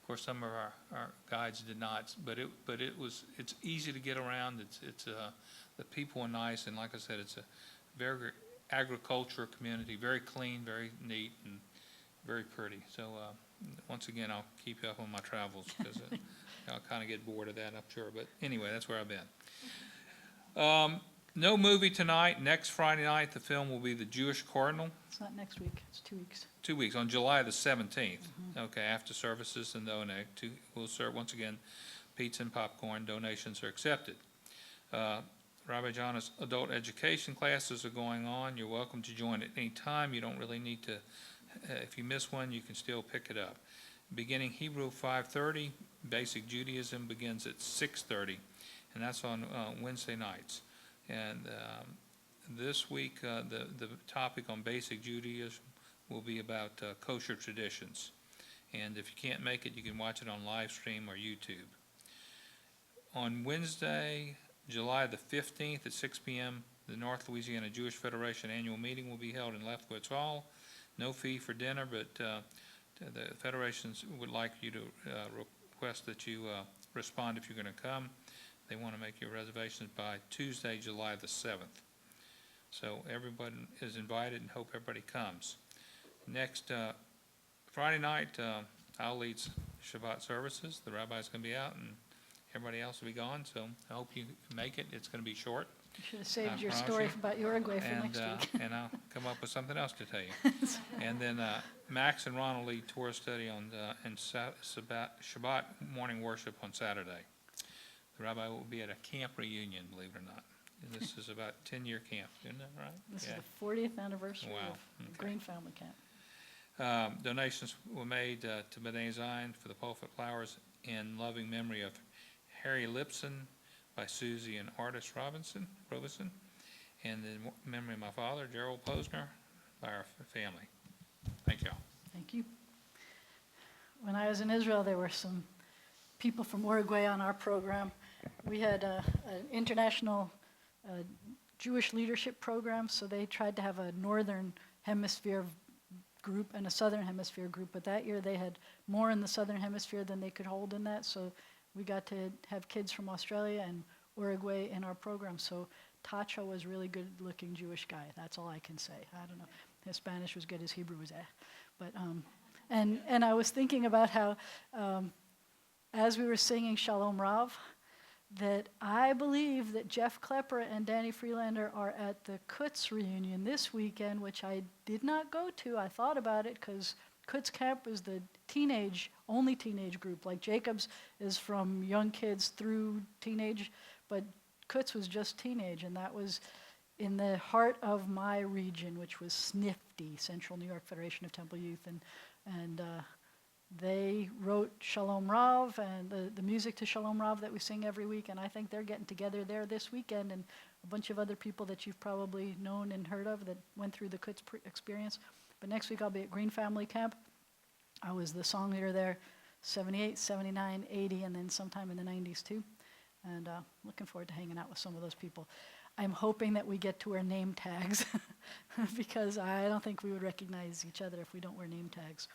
Speaker 5: Of course, some of our guides did not, but it's easy to get around. It's the people are nice, and like I said, it's a very agriculture community, very clean, very neat, and very pretty. So once again, I'll keep you up on my travels because I'll kind of get bored of that, I'm sure. But anyway, that's where I've been. No movie tonight. Next Friday night, the film will be The Jewish Cardinal.
Speaker 1: It's not next week, it's 2 weeks.
Speaker 5: 2 weeks, on July the 17th. Okay, after services and donate. We'll serve, once again, pizza and popcorn. Donations are accepted. Rabbi Jana's adult education classes are going on. You're welcome to join at any time. You don't really need to, if you miss one, you can still pick it up. Beginning Hebrew 5:30, Basic Judaism begins at 6:30, and that's on Wednesday nights. And this week, the topic on Basic Judaism will be about kosher traditions. And if you can't make it, you can watch it on live stream or YouTube. On Wednesday, July the 15th at 6 p.m., the North Louisiana Jewish Federation annual meeting will be held in Lefkowitz Hall. No fee for dinner, but the federations would like you to request that you respond if you're going to come. They want to make your reservations by Tuesday, July the 7th. So everybody is invited, and hope everybody comes. Next Friday night, I'll lead Shabbat services. The rabbi's going to be out, and everybody else will be gone, so I hope you make it. It's going to be short.
Speaker 1: You should have saved
Speaker 5: I
Speaker 1: your
Speaker 5: promise
Speaker 1: story
Speaker 5: you.
Speaker 1: about Uruguay for next week.
Speaker 5: And I'll come up with something else to tell you. And then Max and Ron will lead Torah study on Shabbat morning worship on Saturday. The rabbi will be at a camp reunion, believe it or not. And this is about 10-year camp, isn't that right?
Speaker 1: This
Speaker 5: Yeah.
Speaker 1: is the 40th anniversary
Speaker 5: Wow,
Speaker 1: of
Speaker 5: okay.
Speaker 1: Green Family Camp.
Speaker 5: Donations were made to B'nai Zion for the pulpit flowers in loving memory of Harry Lipson by Susie and Artis Robinson, and in memory of my father, Gerald Posner, by our family. Thank y'all.
Speaker 1: Thank you. When I was in Israel, there were some people from Uruguay on our program. We had an international Jewish leadership program, so they tried to have a northern hemisphere group and a southern hemisphere group, but that year they had more in the southern hemisphere than they could hold in that, so we got to have kids from Australia and Uruguay in our program. So Tacha was a really good-looking Jewish guy. That's all I can say. I don't know. His Spanish was good as Hebrew was. But and I was thinking about how as we were singing Shalom Rav, that I believe that Jeff Klepper and Danny Freelander are at the Kutz reunion this weekend, which I did not go to. I thought about it because Kutz Camp is the only teenage group. Like Jacob's is from young kids through teenage, but Kutz was just teenage, and that was in the heart of my region, which was SNFTY, Central New York Federation of Temple Youth, and they wrote Shalom Rav and the music to Shalom Rav that we sing every week, and I think they're getting together there this weekend, and a bunch of other people that you've probably known and heard of that went through the Kutz experience. But next week I'll be at Green Family Camp. I was the song leader there 78, 79, 80, and then sometime in the 90s too. And looking forward to hanging out with some of those people. I'm hoping that we get to wear name tags because I don't think we would recognize each other if we don't wear name tags.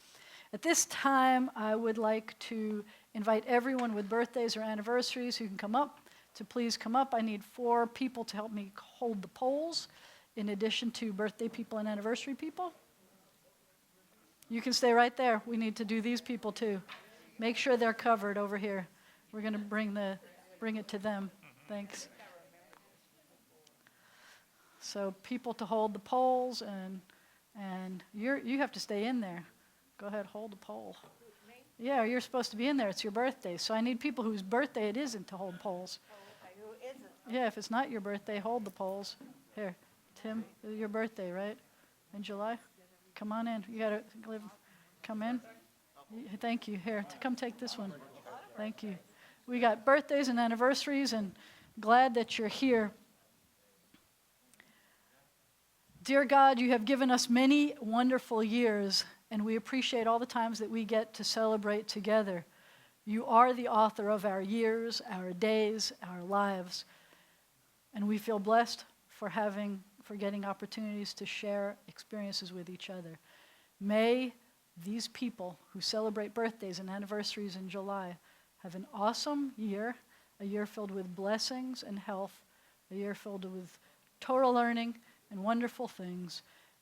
Speaker 1: At this time, I would like to invite everyone with birthdays or anniversaries who can come up to please come up. I need 4 people to help me hold the polls in addition to birthday people and anniversary people. You can stay right there. We need to do these people too. Make sure they're covered over here. We're going to bring it to them. Thanks. So people to hold the polls, and you have to stay in there. Go ahead, hold the poll. Yeah, you're supposed to be in there. It's your birthday. So I need people whose birthday it isn't to hold polls.
Speaker 2: Who isn't?
Speaker 1: Yeah, if it's not your birthday, hold the polls. Here, Tim, your birthday, right? In July? Come on in. You gotta come in. Thank you. Here, come take this one. Thank you. We got birthdays and anniversaries, and glad that you're here. Dear God, you have given us many wonderful years, and we appreciate all the times that we get to celebrate together. You are the author of our years, our days, our lives, and we feel blessed for getting opportunities to share experiences with each other. May these people who celebrate birthdays and anniversaries in July have an awesome year, a year filled with blessings and health, a year filled with Torah learning and wonderful things.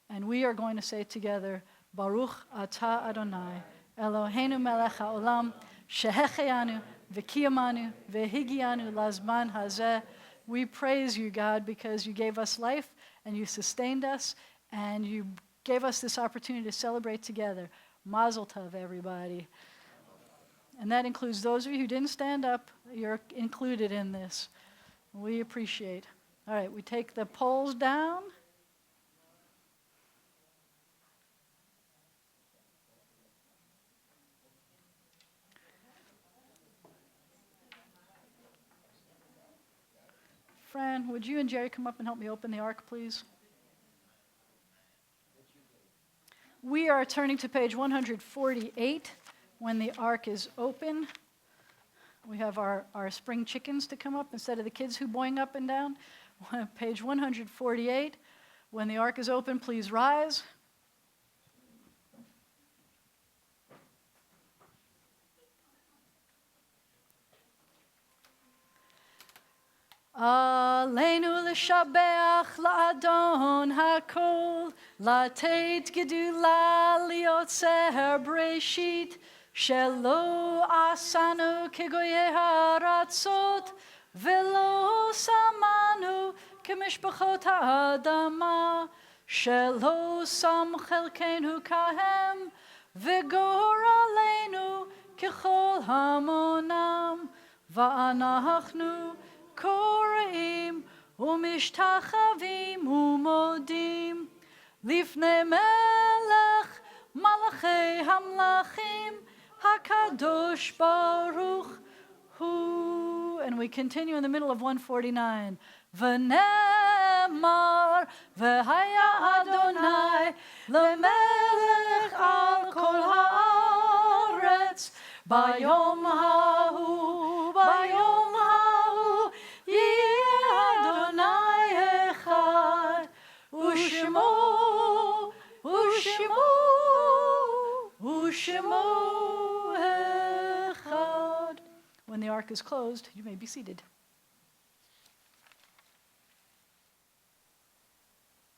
Speaker 1: And we are going to say together, Baruch atah Adonai, Eloheinu melech haolam, shehecheyanu, v'kiyamanu, v'higianu lazman hazeh. We praise you, God, because you gave us life and you sustained us and you gave us this opportunity to celebrate together. Mazel tov, everybody. And that includes those of you who didn't stand up. You're included in this. We appreciate. All right, we take the polls down. Fran, would you and Jerry come up and help me open the ark, please? We are turning to page 148 when the ark is open. We have our spring chickens to come up instead of the kids who boing up and down. Page 148. When the ark is open, please rise. Aleinu l'shabeach la'adon hakol, la'teit gedula liotzer breshit, shelo asanu kegoye haratzot, velo samanu kemishpachot ha'adama, shelo sam chelkenu kahem, v'gor aleinu kechol hamonam, va'anachnu קוראים ומשתחווים ומודים לפני מלך מלכי המלכים הקדוש ברוך הוא. And we continue in the middle of 149. ונאמר והיה אדוני למלך על כל הארץ ביום ההוא ביום ההוא Adonai echad, u'shemo, u'shemo, u'shemo echad. When the ark is closed, you may be seated.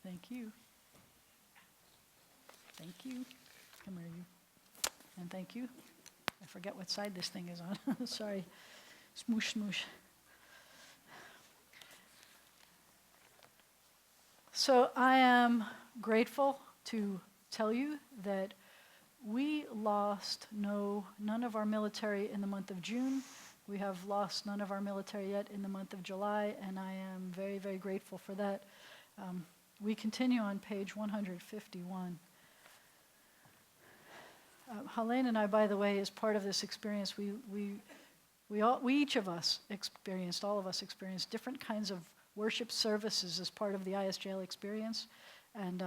Speaker 1: Thank you. Thank you. Come here, you. And thank you. I forget what side this thing is on. Sorry. Smoosh, smoosh. So I am grateful to tell you that we lost none of our military in the month of June. We have lost none of our military yet in the month of July, and I am very, very grateful for that. We continue on page 151. Helene and I, by the way, as part of this experience, we each of us experienced, all of us experienced different kinds of worship services as part of the ISJL experience. And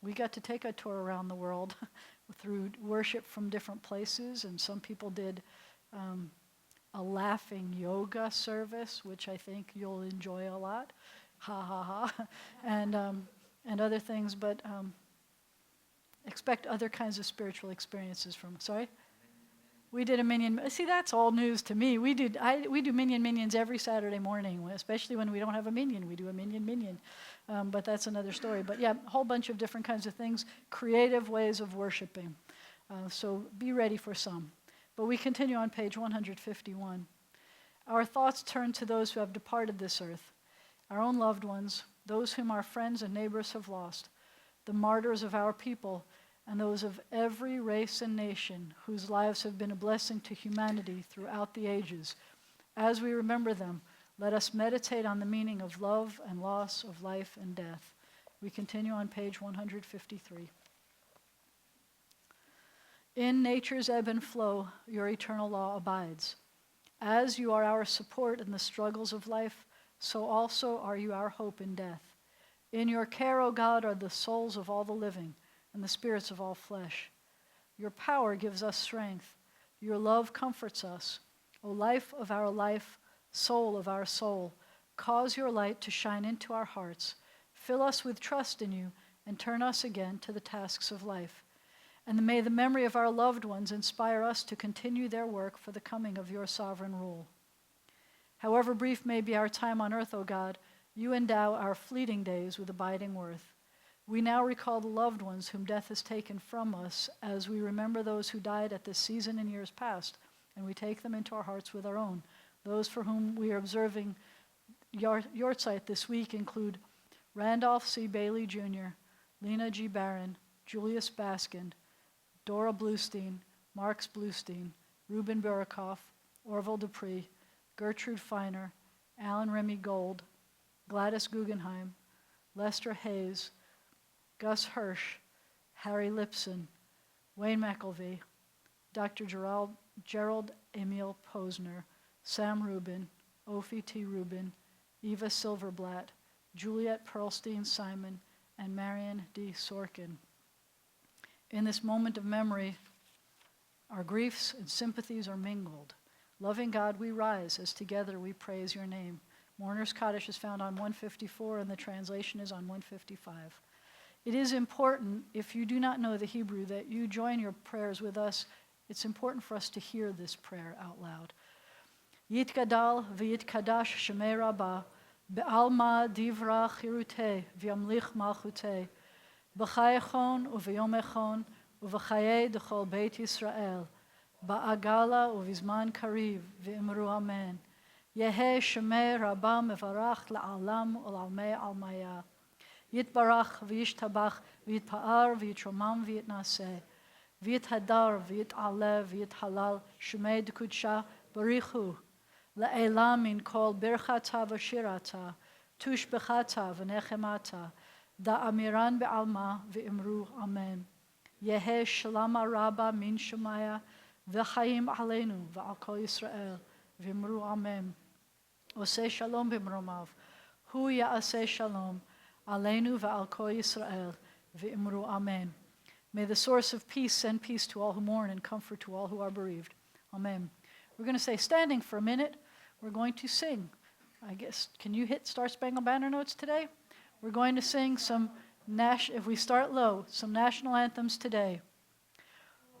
Speaker 1: we got to take a tour around the world through worship from different places. And some people did a laughing yoga service, which I think you'll enjoy a lot. Ha, ha, ha. And other things. But expect other kinds of spiritual experiences from, sorry? We did a minyan. See, that's all news to me. We do minions every Saturday morning, especially when we don't have a minyan. We do a minyan. But that's another story. But yeah, a whole bunch of different kinds of things, creative ways of worshiping. So be ready for some. But we continue on page 151. Our thoughts turn to those who have departed this earth, our own loved ones, those whom our friends and neighbors have lost, the martyrs of our people, and those of every race and nation whose lives have been a blessing to humanity throughout the ages. As we remember them, let us meditate on the meaning of love and loss, of life and death. We continue on page 153. In nature's ebb and flow, your eternal law abides. As you are our support in the struggles of life, so also are you our hope in death. In your care, O God, are the souls of all the living, and the spirits of all flesh. Your power gives us strength. Your love comforts us. O life of our life, soul of our soul, cause your light to shine into our hearts. Fill us with trust in you and turn us again to the tasks of life. And may the memory of our loved ones inspire us to continue their work for the coming of your sovereign rule. However brief may be our time on earth, O God, you endow our fleeting days with abiding worth. We now recall the loved ones whom death has taken from us as we remember those who died at this season in years past, and we take them into our hearts with our own. Those for whom we are observing Yortzeit this week include Randolph C. Bailey Jr., Lena G. Barron, Julius Baskind, Dora Bluestein, Marks Bluestein, Ruben Burakoff, Orville Dupree, Gertrude Feiner, Alan Remy Gold, Gladys Guggenheim, Lester Hayes, Gus Hirsch, Harry Lipson, Wayne McElvey, Dr. Gerald Emil Posner, Sam Rubin, Ophi T. Rubin, Eva Silverblatt, Juliet Pearlstein Simon, and Marion D. Sorkin. In this moment of memory, our griefs and sympathies are mingled. Loving God, we rise as together we praise your name. Mourner's Kaddish is found on 154 and the translation is on 155. It is important, if you do not know the Hebrew, that you join your prayers with us. It's important for us to hear this prayer out loud. Yitgadal v'yitkadash shemei rabbah, be'alma divra chirutei v'yamlich malchutei, b'chai echon u'v'yom echon u'v'chayei d'chol beit Yisrael, ba'agala u'v'zman kariv v'imru amen. Yehei shemei rabbah mevarach la'alam u'lalmei almaya. Yitbarach v'yishtabach v'yitpa'ar v'yitromam v'yitnaseh. V'yithadar v'yit'aleh v'yithalal shemei d'kudsha barichu. La'elam min kol birchata v'shirata, tushbechata v'nechemata, da'amiran be'alma v'imru amen. Yehei shalama rabba min shemaya v'chaim aleinu v'al kol Yisrael v'imru amen. Oseh shalom b'mromav, hu ya'aseh shalom, aleinu v'al kol Yisrael v'imru amen. May the source of peace send peace to all who mourn and comfort to all who are bereaved. Amen. We're going to say standing for a minute. We're going to sing. I guess, can you hit Star Spangled Banner notes today? We're going to sing some, if we start low, some national anthems today.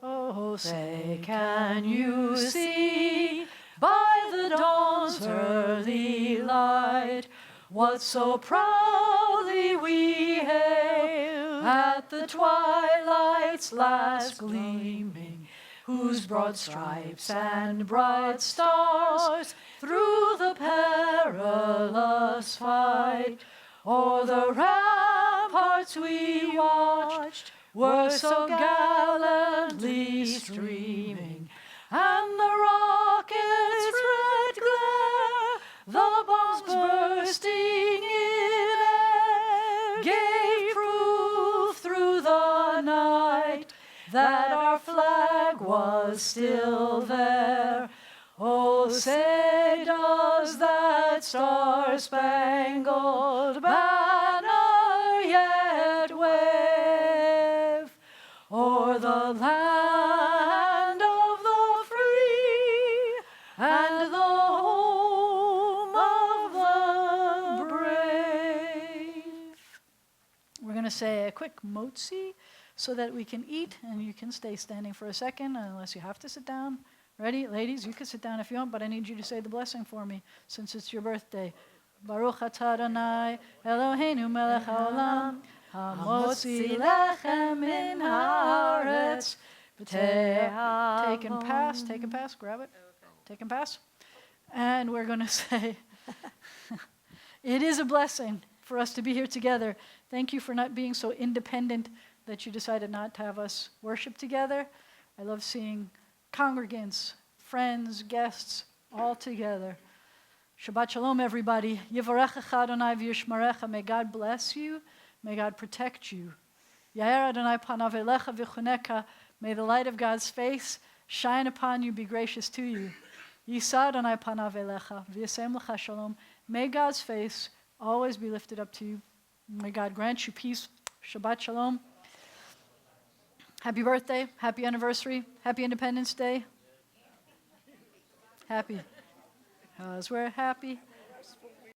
Speaker 1: Oh, say, can you see by the dawn's early light what so proudly we hailed at the twilight's last gleaming, whose broad stripes and bright stars through the perilous fight o'er the ramparts we watched were so gallantly streaming, and the rockets' red glare, the bombs bursting in air, gave proof through the night that our flag was still there. Oh, say does that star-spangled banner yet wave o'er the land of the free and the home of the brave? We're going to say a quick motzi so that we can eat, and you can stay standing for a second unless you have to sit down. Ready? Ladies, you can sit down if you want, but I need you to say the blessing for me since it's your birthday. Baruch atah Adonai Eloheinu melech haolam, hamotzi lechem min haaretz. Take and pass, grab it. Take and pass. And we're going to say, it is a blessing for us to be here together. Thank you for not being so independent that you decided not to have us worship together. I love seeing congregants, friends, guests, all together. Shabbat Shalom, everybody. Yivarechecha Adonai v'yishmarecha. May God bless you. May God protect you. Yair Adonai panav elecha v'chuneka. May the light of God's face shine upon you, be gracious to you. Yisa Adonai panav elecha v'yasem lecha shalom. May God's face always be lifted up to you. May God grant you peace. Shabbat Shalom. Happy birthday, happy anniversary, happy Independence Day. Happy, 'cause we're happy.